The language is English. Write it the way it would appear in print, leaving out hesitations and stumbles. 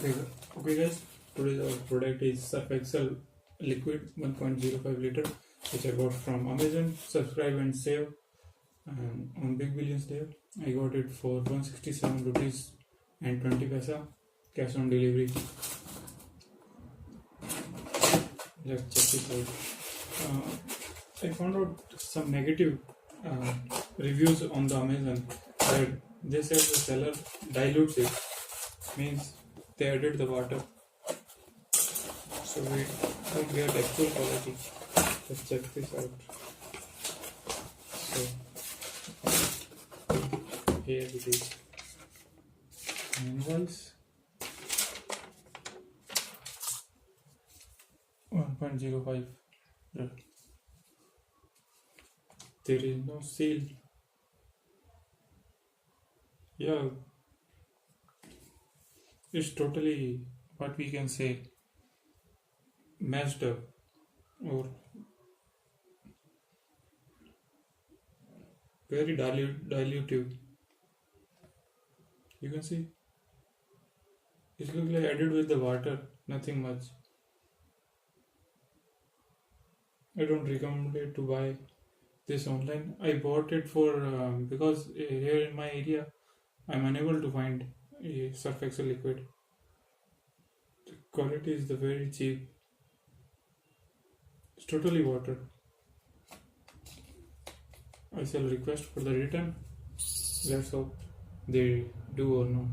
Okay guys, today's our product is Surf Excel liquid 1.05 liter, which I got from Amazon. Subscribe and save. And on Big Billions Day, I got it for 167 rupees and 20 paisa, cash on delivery. Let's check this out. I found out some negative reviews on the Amazon that they said the seller dilutes it, means they added the water, so we don't get actual quality. Let's check this out. So here it is, invoice 1.05. There is no seal. Yeah, it's totally, what we can say, messed up or very dilutive. You can see it looks like added with the water, nothing much. I don't recommend it to buy this online. I bought it for because here in my area I'm unable to find a Surf Excel liquid. The quality is the very cheap. It's totally water. I shall request for the return. Let's hope they do or not.